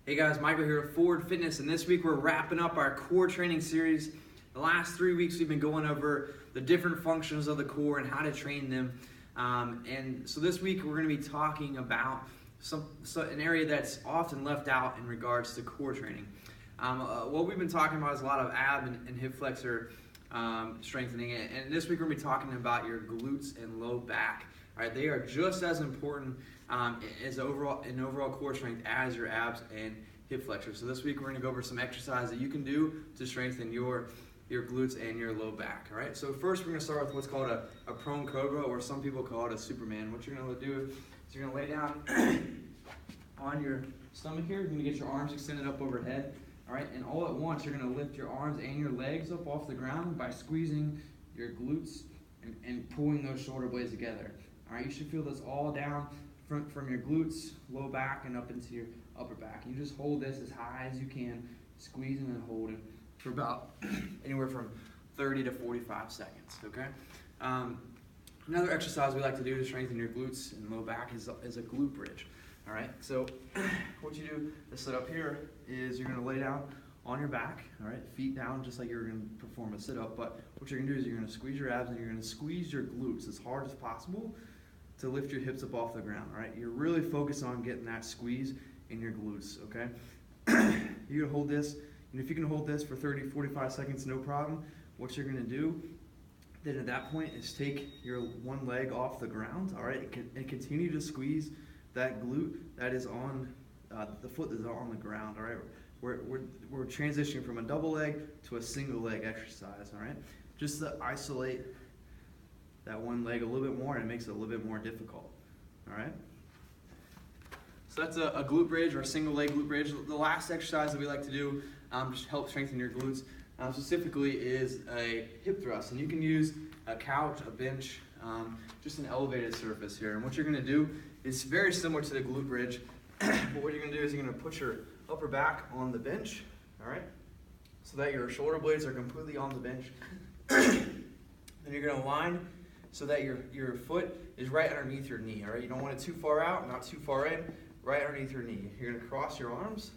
Hey guys, Michael here with Forward Fitness, and this week we're wrapping up our core training series. The last 3 weeks we've been going over the different functions of the core and how to train them. And so this week we're going to be talking about an area that's often left out in regards to core training. What we've been talking about is a lot of ab and hip flexor strengthening, and this week we're going to be talking about your glutes and low back. All right, they are just as important as overall core strength as your abs and hip flexors. So this week we're going to go over some exercises that you can do to strengthen your glutes and your low back. All right, so first we're going to start with what's called a prone cobra, or some people call it a Superman. What you're going to do is you're going to lay down on your stomach here. You're going to get your arms extended up overhead. All right, and all at once you're going to lift your arms and your legs up off the ground by squeezing your glutes and pulling those shoulder blades together. All right, you should feel this all down from your glutes, low back, and up into your upper back. You just hold this as high as you can, squeezing and holding for about anywhere from 30 to 45 seconds, okay? Another exercise we like to do to strengthen your glutes and low back is a glute bridge, all right? So what you do to sit up here is you're gonna lay down on your back, all right? Feet down just like you're gonna perform a sit-up, but what you're gonna do is you're gonna squeeze your abs and you're gonna squeeze your glutes as hard as possible to lift your hips up off the ground, all right? You're really focused on getting that squeeze in your glutes, okay? You can hold this, and if you can hold this for 30, 45 seconds, no problem. What you're gonna do then at that point is take your one leg off the ground, all right, and continue to squeeze that glute that is on, the foot that is on the ground, all right? We're transitioning from a double leg to a single leg exercise, all right? Just to isolate that one leg a little bit more, and it makes it a little bit more difficult, all right? So that's a glute bridge, or a single leg glute bridge. The last exercise that we like to do just help strengthen your glutes specifically is a hip thrust, and you can use a couch, a bench, just an elevated surface here. And what you're gonna do is very similar to the glute bridge, but what you're gonna do is you're gonna put your upper back on the bench, all right? So that your shoulder blades are completely on the bench. Then you're gonna align so that your foot is right underneath your knee, all right? You don't want it too far out, not too far in, right underneath your knee. You're gonna cross your arms,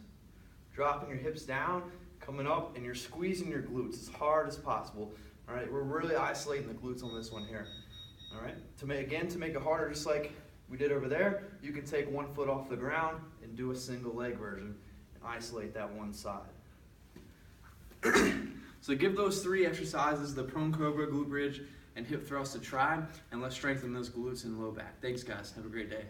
dropping your hips down, coming up, and you're squeezing your glutes as hard as possible, all right? We're really isolating the glutes on this one here, all right? To make it harder, just like we did over there, you can take one foot off the ground and do a single leg version and isolate that one side. So give those three exercises, the prone cobra, glute bridge, and hip thrust a try, and let's strengthen those glutes and low back. Thanks guys, have a great day.